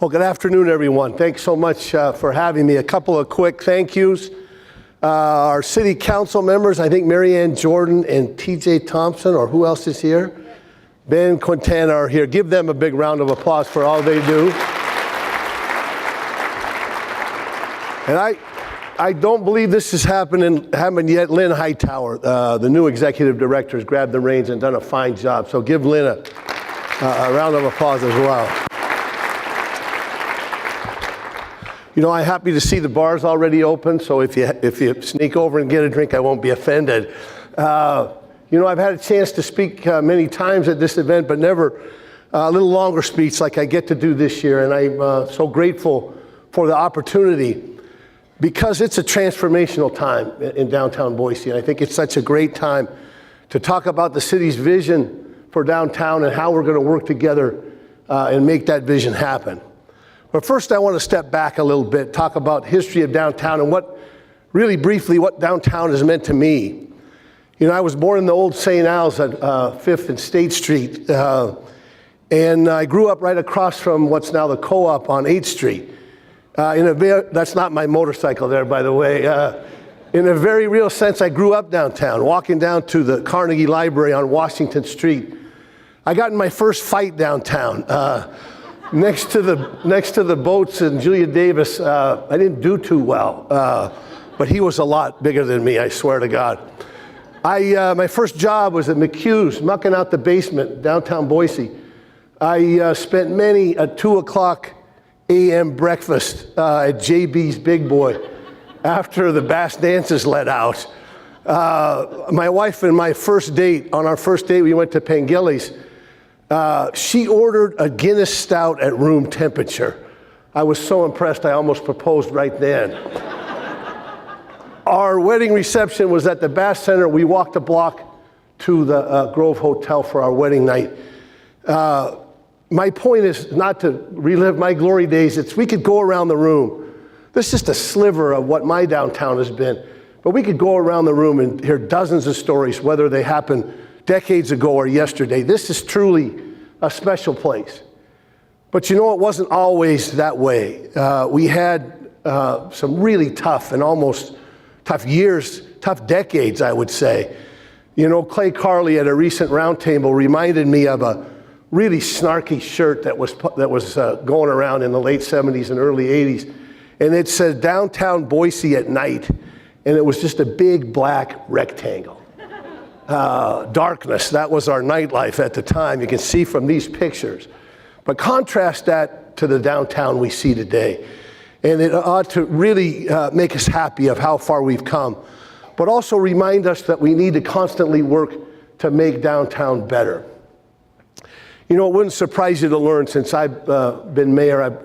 Well, good afternoon, everyone. Thanks so much for having me. A couple of quick thank yous. Our city council members, I think Mary Ann Jordan and TJ Thompson, or who else is here? Ben Quintana are here. Give them a big round of applause for all they do. And I don't believe this has happened yet. Lynn Hightower, the new executive director, has grabbed the reins and done a fine job. So give Lynn a round of applause as well. You know, I'm happy to see the bar's already open, so if you sneak over and get a drink, I won't be offended. You know, I've had a chance to speak many times at this event, but never a little longer speech like I get to do this year, and I'm so grateful for the opportunity because it's a transformational time in downtown Boise, and I think it's such a great time to talk about the city's vision for downtown and how we're going to work together and make that vision happen. But first, I want to step back a little bit, talk about history of downtown and really briefly, what downtown has meant to me. You know, I was born in the old St. Al's at 5th and State Street, and I grew up right across from what's now the Co-op on 8th Street. That's not my motorcycle there, by the way. In a very real sense, I grew up downtown, walking down to the Carnegie Library on Washington Street. I got in my first fight downtown. Next to the boats and Julia Davis, I didn't do too well, but he was a lot bigger than me, I swear to God. My first job was at McHugh's, mucking out the basement, downtown Boise. I spent many a 2 o'clock a.m. breakfast at JB's Big Boy after the Bass dances let out. My wife and my first date, on our first date, we went to Pangilly's. She ordered a Guinness Stout at room temperature. I was so impressed, I almost proposed right then. Our wedding reception was at the Bass Center. We walked a block to the Grove Hotel for our wedding night. My point is not to relive my glory days. We could go around the room. This is just a sliver of what my downtown has been. But we could go around the room and hear dozens of stories, whether they happened decades ago or yesterday. This is truly a special place. But you know, it wasn't always that way. We had some really tough and almost tough years, tough decades, I would say. You know, Clay Carley at a recent roundtable reminded me of a really snarky shirt that was going around in the late 70s and early 80s. And it said downtown Boise at night. And it was just a big black rectangle. Darkness, that was our nightlife at the time. You can see from these pictures. But contrast that to the downtown we see today. And it ought to really make us happy of how far we've come, but also remind us that we need to constantly work to make downtown better. You know, it wouldn't surprise you to learn, since I've been mayor, I've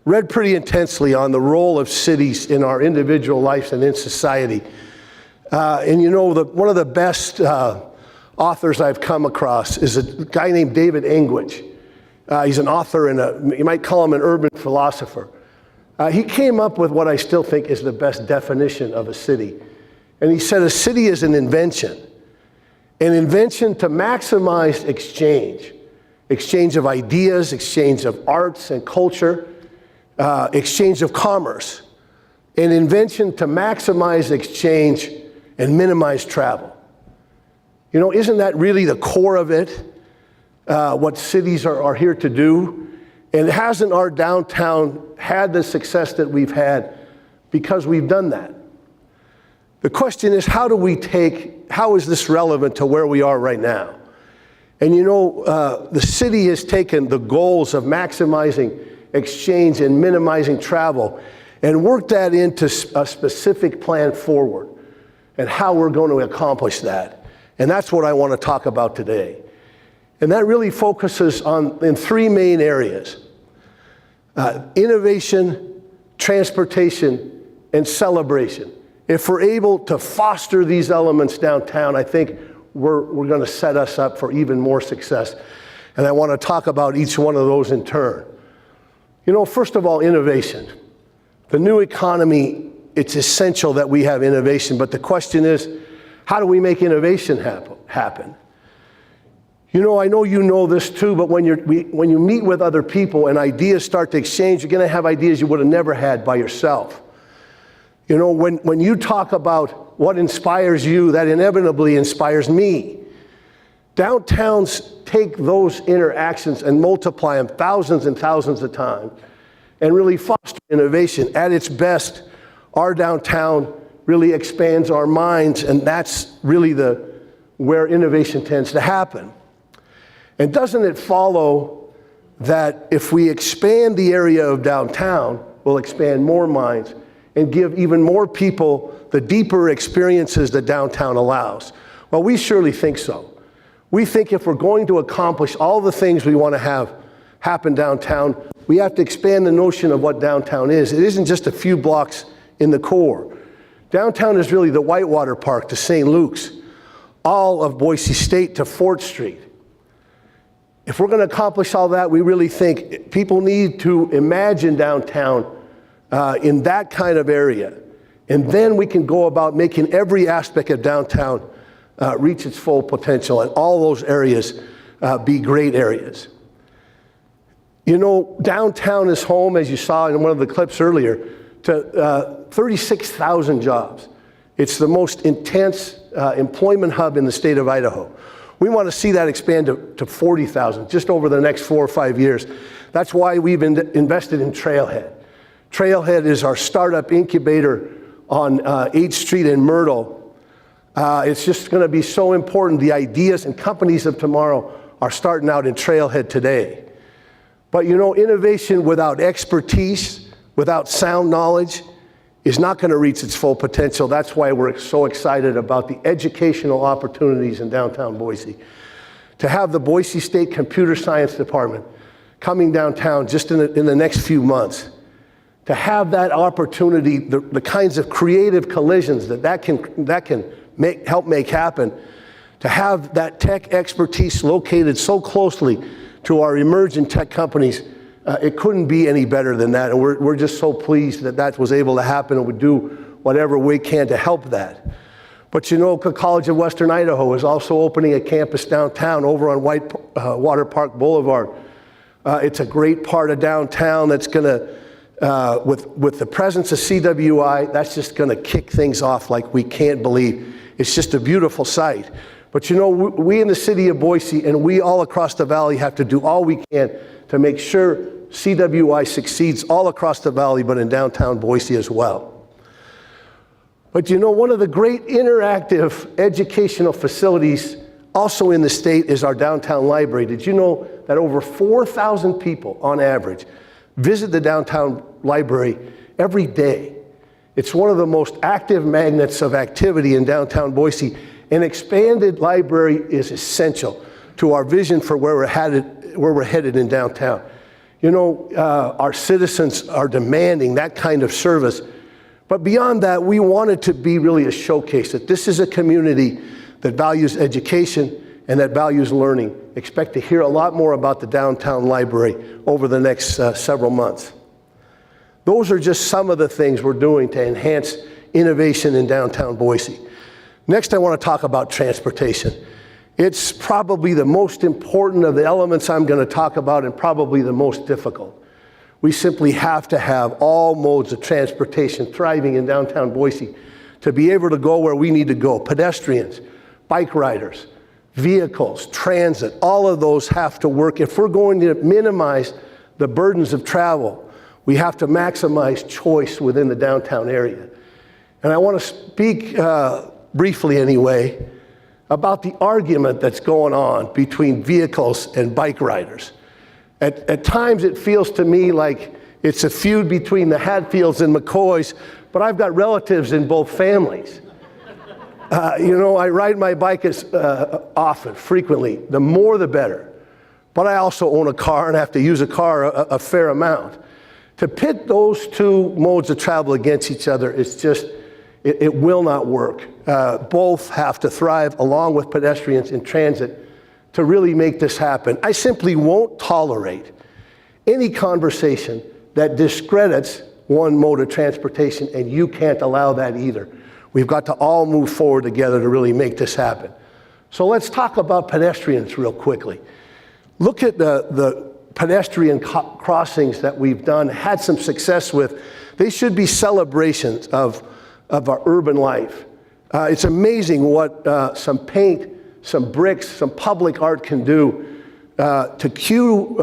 read pretty intensely on the role of cities in our individual lives and in society. And you know, one of the best authors I've come across is a guy named David Engwich. He's an author and you might call him an urban philosopher. He came up with what I still think is the best definition of a city. And he said a city is an invention to maximize exchange of ideas, exchange of arts and culture, exchange of commerce, an invention to maximize exchange and minimize travel. You know, isn't that really the core of it, what cities are here to do? And hasn't our downtown had the success that we've had because we've done that? The question is, how is this relevant to where we are right now? And you know, the city has taken the goals of maximizing exchange and minimizing travel and worked that into a specific plan forward and how we're going to accomplish that. And that's what I want to talk about today. And that really focuses in three main areas: innovation, transportation, and celebration. If we're able to foster these elements downtown, I think we're going to set us up for even more success. And I want to talk about each one of those in turn. You know, first of all, innovation. The new economy, it's essential that we have innovation, but the question is, how do we make innovation happen? You know, I know you know this too, but when you meet with other people and ideas start to exchange, you're going to have ideas you would have never had by yourself. You know, when you talk about what inspires you, that inevitably inspires me. Downtowns take those interactions and multiply them thousands and thousands of times and really foster innovation. At its best, our downtown really expands our minds, and that's really where innovation tends to happen. And doesn't it follow that if we expand the area of downtown, we'll expand more minds and give even more people the deeper experiences that downtown allows? Well, we surely think so. We think if we're going to accomplish all the things we want to have happen downtown, we have to expand the notion of what downtown is. It isn't just a few blocks in the core. Downtown is really the Whitewater Park to St. Luke's, all of Boise State to Fort Street. If we're going to accomplish all that, we really think people need to imagine downtown in that kind of area. And then we can go about making every aspect of downtown reach its full potential and all those areas be great areas. You know, downtown is home, as you saw in one of the clips earlier, to 36,000 jobs. It's the most intense employment hub in the state of Idaho. We want to see that expand to 40,000 just over the next 4 or 5 years. That's why we've invested in Trailhead. Trailhead is our startup incubator on 8th Street in Myrtle. It's just going to be so important. The ideas and companies of tomorrow are starting out in Trailhead today. But you know, innovation without expertise, without sound knowledge, is not going to reach its full potential. That's why we're so excited about the educational opportunities in downtown Boise. To have the Boise State Computer Science Department coming downtown just in the next few months, to have that opportunity, the kinds of creative collisions that can help make happen, to have that tech expertise located so closely to our emerging tech companies, it couldn't be any better than that. And we're just so pleased that was able to happen, and we do whatever we can to help that. But you know, College of Western Idaho is also opening a campus downtown over on Whitewater Park Boulevard. It's a great part of downtown that's going to, with the presence of CWI, that's just going to kick things off like we can't believe. It's just a beautiful sight. But you know, we in the city of Boise and we all across the valley have to do all we can to make sure CWI succeeds all across the valley, but in downtown Boise as well. But you know, one of the great interactive educational facilities also in the state is our downtown library. Did you know that over 4,000 people on average visit the downtown library every day? It's one of the most active magnets of activity in downtown Boise. An expanded library is essential to our vision for where we're headed in downtown. You know, our citizens are demanding that kind of service. But beyond that, we want it to be really a showcase that this is a community that values education and that values learning. Expect to hear a lot more about the downtown library over the next several months. Those are just some of the things we're doing to enhance innovation in downtown Boise. Next, I want to talk about transportation. It's probably the most important of the elements I'm going to talk about and probably the most difficult. We simply have to have all modes of transportation thriving in downtown Boise to be able to go where we need to go. Pedestrians, bike riders, vehicles, transit, all of those have to work. If we're going to minimize the burdens of travel, we have to maximize choice within the downtown area. And I want to speak briefly anyway, about the argument that's going on between vehicles and bike riders. At times it feels to me like it's a feud between the Hatfields and McCoys, but I've got relatives in both families. You know, I ride my bike often, frequently. The more the better. But I also own a car and have to use a car a fair amount. To pit those two modes of travel against each other is just, it will not work. Both have to thrive along with pedestrians in transit to really make this happen. I simply won't tolerate any conversation that discredits one mode of transportation, and you can't allow that either. We've got to all move forward together to really make this happen. So let's talk about pedestrians real quickly. Look at the pedestrian crossings that we've done, had some success with. They should be celebrations of our urban life. It's amazing what some paint, some bricks, some public art can do to cue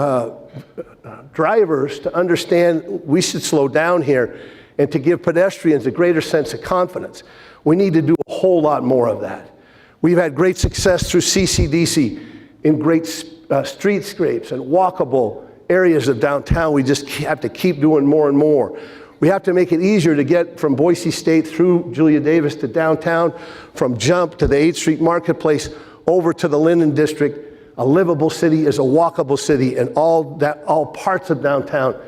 drivers to understand we should slow down here and to give pedestrians a greater sense of confidence. We need to do a whole lot more of that. We've had great success through CCDC in great streetscapes and walkable areas of downtown. We just have to keep doing more and more. We have to make it easier to get from Boise State through Julia Davis to downtown, from Jump to the 8th Street Marketplace over to the Linden District. A livable city is a walkable city, and all parts of downtown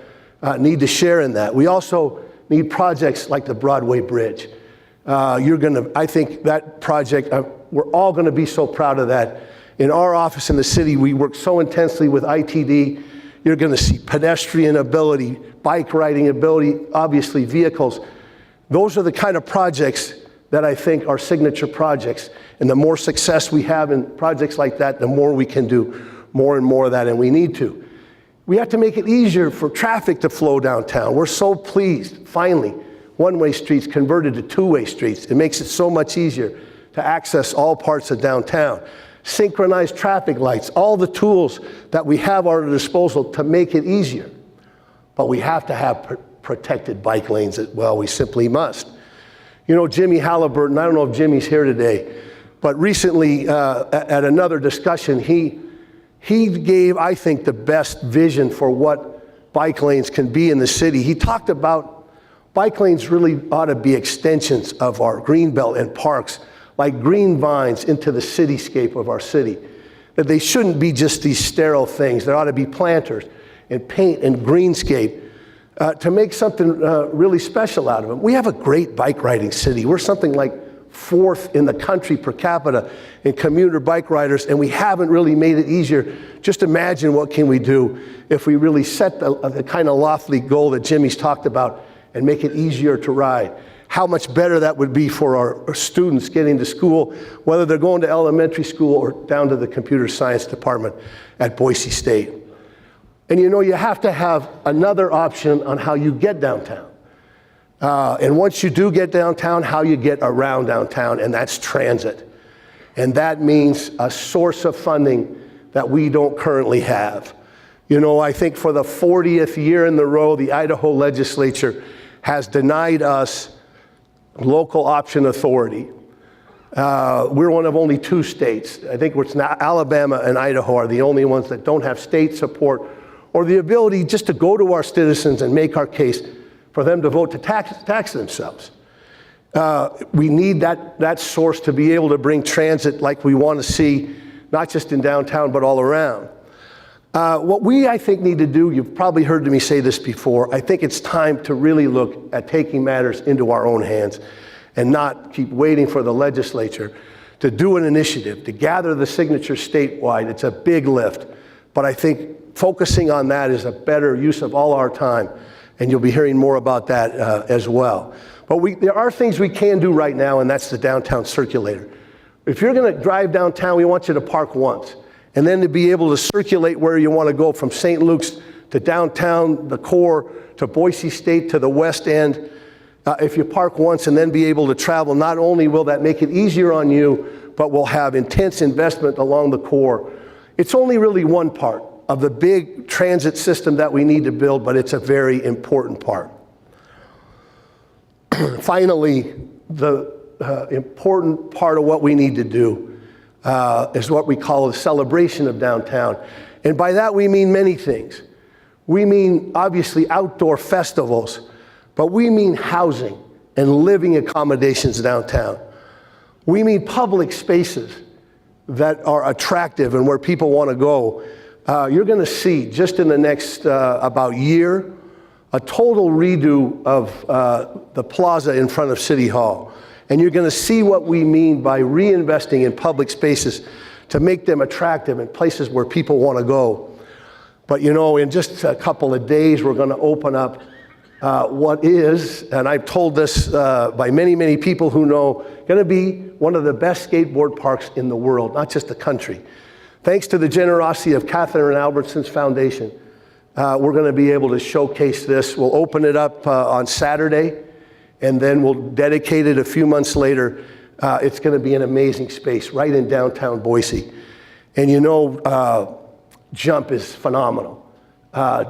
need to share in that. We also need projects like the Broadway Bridge. I think that project, we're all gonna be so proud of that. In our office in the city, we work so intensely with ITD. You're gonna see pedestrian ability, bike riding ability, obviously vehicles. Those are the kind of projects that I think are signature projects. And the more success we have in projects like that, the more we can do more and more of that, and we need to. We have to make it easier for traffic to flow downtown. We're so pleased, finally, one-way streets converted to two-way streets. It makes it so much easier to access all parts of downtown. Synchronized traffic lights, all the tools that we have at our disposal to make it easier. But we have to have protected bike lanes as well. We simply must. You know, Jimmy Halliburton, I don't know if Jimmy's here today, but recently at another discussion, he gave, I think, the best vision for what bike lanes can be in the city. He talked about bike lanes really ought to be extensions of our green belt and parks, like green vines into the cityscape of our city. That they shouldn't be just these sterile things. There ought to be planters and paint and greenscape to make something really special out of them. We have a great bike riding city. We're something like 4th in the country per capita in commuter bike riders, and we haven't really made it easier. Just imagine what can we do if we really set the kind of lofty goal that Jimmy's talked about and make it easier to ride. How much better that would be for our students getting to school, whether they're going to elementary school or down to the computer science department at Boise State. And you know, you have to have another option on how you get downtown. And once you do get downtown, how you get around downtown, and that's transit. And that means a source of funding that we don't currently have. You know, I think for the 40th year in a row, the Idaho legislature has denied us local option authority. We're one of only 2 states. I think it's now Alabama and Idaho are the only ones that don't have state support or the ability just to go to our citizens and make our case for them to vote to tax themselves. We need that source to be able to bring transit like we want to see, not just in downtown, but all around. What we, I think, need to do, you've probably heard me say this before, I think it's time to really look at taking matters into our own hands and not keep waiting for the legislature to do an initiative, to gather the signatures statewide. It's a big lift, but I think focusing on that is a better use of all our time, and you'll be hearing more about that as well. But there are things we can do right now, and that's the downtown circulator. If you're gonna drive downtown, we want you to park once, and then to be able to circulate where you want to go from St. Luke's to downtown, the core, to Boise State, to the west end. If you park once and then be able to travel, not only will that make it easier on you, but we'll have intense investment along the core. It's only really one part of the big transit system that we need to build, but it's a very important part. Finally, the important part of what we need to do is what we call the celebration of downtown. And by that we mean many things. We mean obviously outdoor festivals, but we mean housing and living accommodations downtown. We mean public spaces that are attractive and where people want to go. You're going to see just in the next about year a total redo of the plaza in front of City Hall. And you're going to see what we mean by reinvesting in public spaces to make them attractive and places where people want to go. But you know, in just a couple of days, we're going to open up what is, and I've told this by many, many people who know, going to be one of the best skateboard parks in the world, not just the country. Thanks to the generosity of Catherine Albertson's foundation, we're going to be able to showcase this. We'll open it up on Saturday, and then we'll dedicate it a few months later. It's going to be an amazing space right in downtown Boise. And you know, Jump is phenomenal.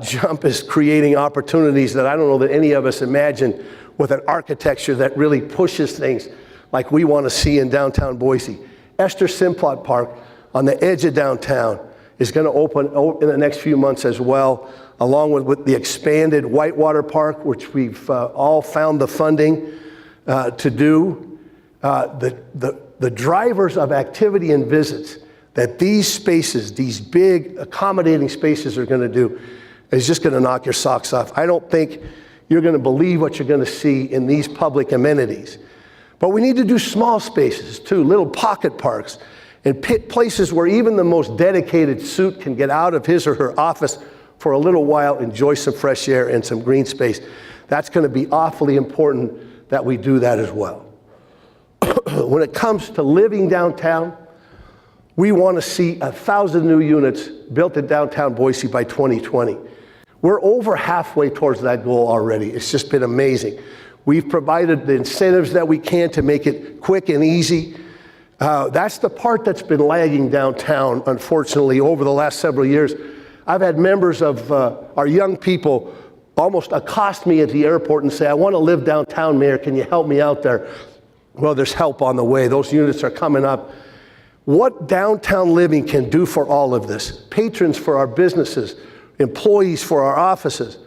Jump is creating opportunities that I don't know that any of us imagine, with an architecture that really pushes things like we want to see in downtown Boise. Esther Simplot Park on the edge of downtown is going to open in the next few months as well, along with the expanded Whitewater Park, which we've all found the funding to do. The drivers of activity and visits that these spaces, these big accommodating spaces are going to do is just going to knock your socks off. I don't think you're going to believe what you're going to see in these public amenities. But we need to do small spaces too, little pocket parks, and places where even the most dedicated suit can get out of his or her office for a little while, enjoy some fresh air and some green space. That's going to be awfully important that we do that as well. When it comes to living downtown, we want to see 1,000 new units built in downtown Boise by 2020. We're over halfway towards that goal already. It's just been amazing. We've provided the incentives that we can to make it quick and easy. That's the part that's been lagging downtown, unfortunately, over the last several years. I've had members of our young people almost accost me at the airport and say, I want to live downtown, Mayor, can you help me out there? Well, there's help on the way. Those units are coming up. What downtown living can do for all of this, patrons for our businesses, employees for our offices,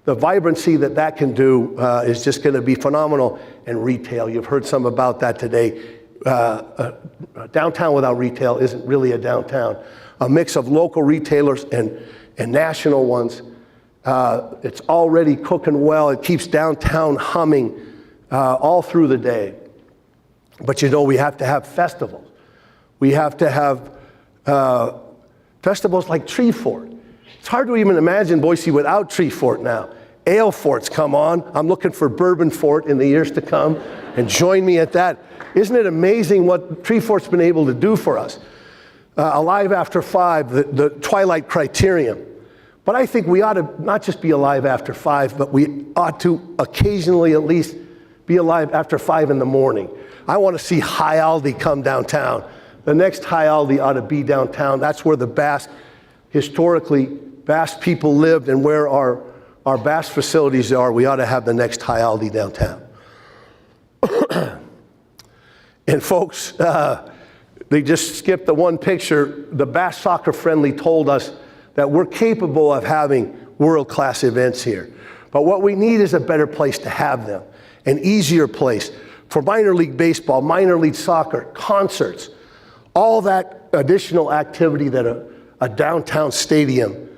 the vibrancy that can do is just going to be phenomenal. And retail, you've heard some about that today. Downtown without retail isn't really a downtown. A mix of local retailers and national ones. It's already cooking well. It keeps downtown humming all through the day. But you know, we have to have festivals. We have to have festivals like Tree Fort. It's hard to even imagine Boise without Tree Fort now. Ale Forts come on. I'm looking for Bourbon Fort in the years to come, and join me at that. Isn't it amazing what Tree Fort's been able to do for us? Alive After 5, the Twilight Criterion. But I think we ought to not just be alive after 5, but we ought to occasionally at least be alive after 5 in the morning. I want to see High Aldi come downtown. The next High Aldi ought to be downtown. That's where the Bass, historically, Bass people lived, and where our Bass facilities are. We ought to have the next High Aldi downtown. And folks, they just skipped the one picture. The Bass Soccer Friendly told us that we're capable of having world-class events here. But what we need is a better place to have them, an easier place for minor league baseball, minor league soccer, concerts, all that additional activity that a downtown stadium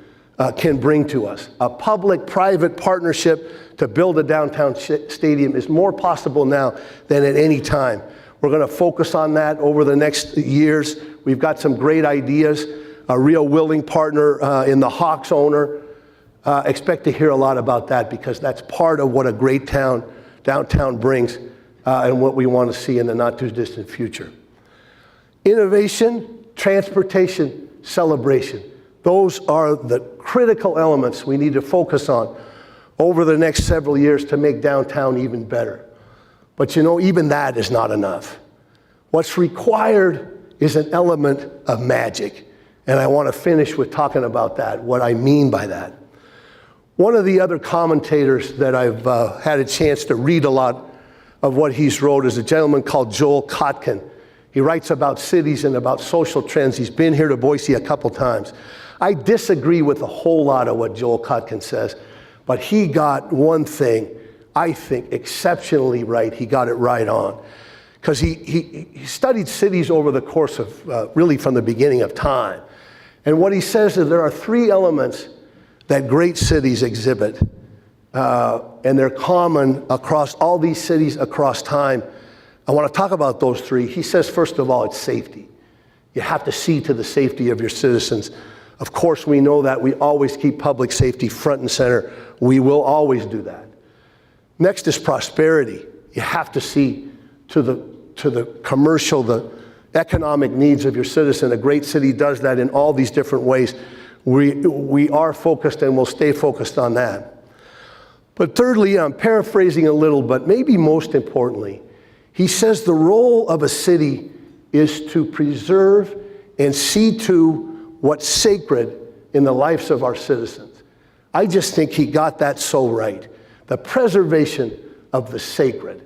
can bring to us. A public-private partnership to build a downtown stadium is more possible now than at any time. We're going to focus on that over the next years. We've got some great ideas. A real willing partner in the Hawks owner. Expect to hear a lot about that, because that's part of what a great downtown brings and what we want to see in the not too distant future. Innovation, transportation, celebration. Those are the critical elements we need to focus on over the next several years to make downtown even better. But you know, even that is not enough. What's required is an element of magic. And I want to finish with talking about that, what I mean by that. One of the other commentators that I've had a chance to read a lot of what he's wrote is a gentleman called Joel Kotkin. He writes about cities and about social trends. He's been here to Boise a couple times. I disagree with a whole lot of what Joel Kotkin says, but he got one thing, I think, exceptionally right. He got it right on. Because he studied cities over the course of, really from the beginning of time. And what he says is there are 3 elements that great cities exhibit, and they're common across all these cities across time. I want to talk about those 3. He says, first of all, it's safety. You have to see to the safety of your citizens. Of course, we know that. We always keep public safety front and center. We will always do that. Next is prosperity. You have to see to the the commercial, the economic needs of your citizen. A great city does that in all these different ways. We are focused and will stay focused on that. But thirdly, I'm paraphrasing a little, but maybe most importantly, he says the role of a city is to preserve and see to what's sacred in the lives of our citizens. I just think he got that so right. The preservation of the sacred.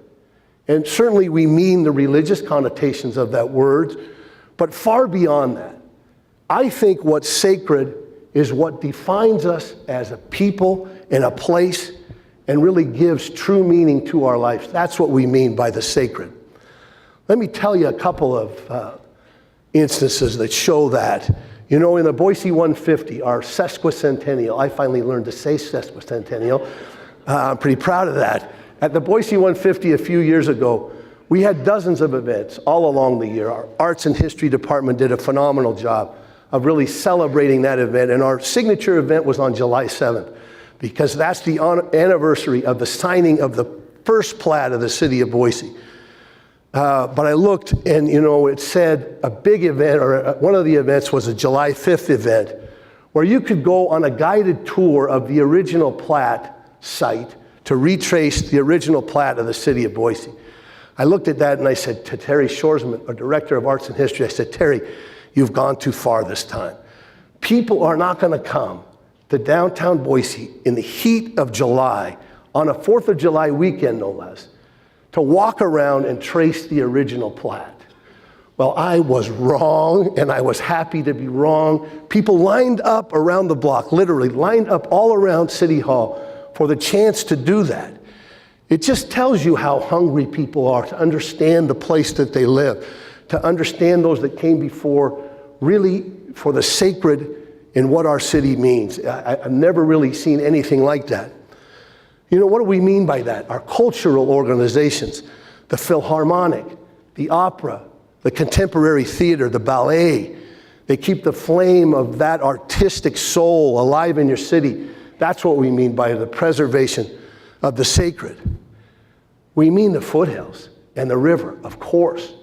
And certainly we mean the religious connotations of that word, but far beyond that. I think what's sacred is what defines us as a people and a place and really gives true meaning to our lives. That's what we mean by the sacred. Let me tell you a couple of instances that show that. You know, in the Boise 150, our sesquicentennial, I finally learned to say sesquicentennial. I'm pretty proud of that. At the Boise 150 a few years ago, we had dozens of events all along the year. Our Arts and History department did a phenomenal job of really celebrating that event. And our signature event was on July 7th, because that's the anniversary of the signing of the first plat of the city of Boise. But I looked and, you know, it said a big event, or one of the events was a July 5th event, where you could go on a guided tour of the original plat site to retrace the original plat of the city of Boise. I looked at that and I said to Terry Shoresman, our Director of Arts and History, I said, Terry, you've gone too far this time. People are not going to come to downtown Boise in the heat of July, on a 4th of July weekend no less, to walk around and trace the original plat. Well, I was wrong, and I was happy to be wrong. People lined up around the block, literally lined up all around City Hall for the chance to do that. It just tells you how hungry people are to understand the place that they live, to understand those that came before, really for the sacred in what our city means. I've never really seen anything like that. You know, what do we mean by that? Our cultural organizations, the Philharmonic, the opera, the contemporary theater, the ballet, they keep the flame of that artistic soul alive in your city. That's what we mean by the preservation of the sacred. We mean the foothills and the river, of course.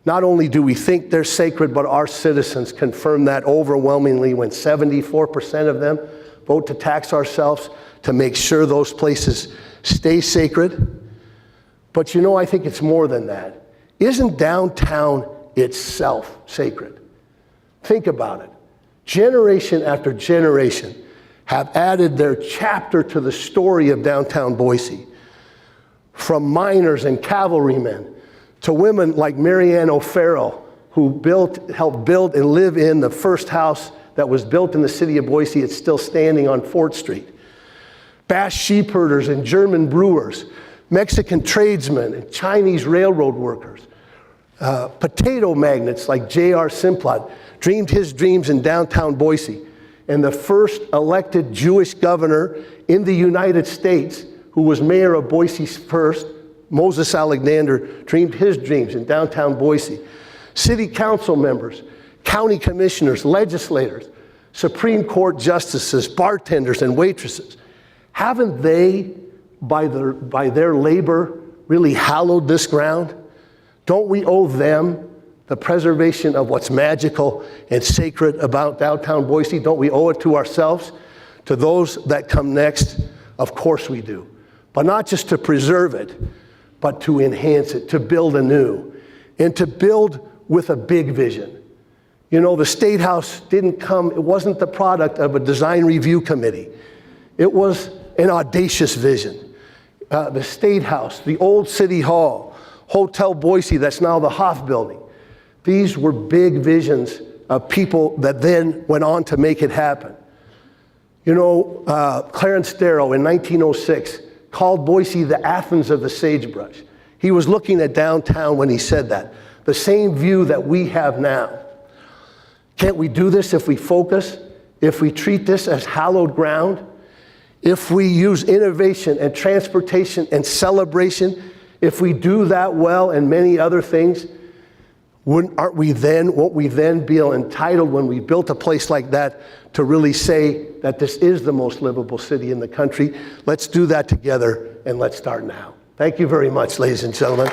Not only do we think they're sacred, but our citizens confirm that overwhelmingly when 74% of them vote to tax ourselves to make sure those places stay sacred. But you know, I think it's more than that. Isn't downtown itself sacred? Think about it. Generation after generation have added their chapter to the story of downtown Boise. From miners and cavalrymen to women like Marianne O'Farrell, who helped build and live in the first house that was built in the city of Boise. It's still standing on 4th Street. Bass sheep herders and German brewers, Mexican tradesmen and Chinese railroad workers, potato magnates like J.R. Simplot dreamed his dreams in downtown Boise. And the first elected Jewish governor in the United States, who was mayor of Boise first, Moses Alexander, dreamed his dreams in downtown Boise. City council members, county commissioners, legislators, Supreme Court justices, bartenders, and waitresses, haven't they, by their labor, really hallowed this ground? Don't we owe them the preservation of what's magical and sacred about downtown Boise? Don't we owe it to ourselves, to those that come next? Of course we do. But not just to preserve it, but to enhance it, to build anew, and to build with a big vision. You know, the State House it wasn't the product of a design review committee. It was an audacious vision. The State House, the old City Hall, Hotel Boise, that's now the Hoff Building. These were big visions of people that then went on to make it happen. You know, Clarence Darrow in 1906 called Boise the Athens of the sagebrush. He was looking at downtown when he said that. The same view that we have now. Can't we do this if we focus? If we treat this as hallowed ground? If we use innovation and transportation and celebration? If we do that well and many other things, won't we then be entitled when we built a place like that to really say that this is the most livable city in the country? Let's do that together, and let's start now. Thank you very much, ladies and gentlemen.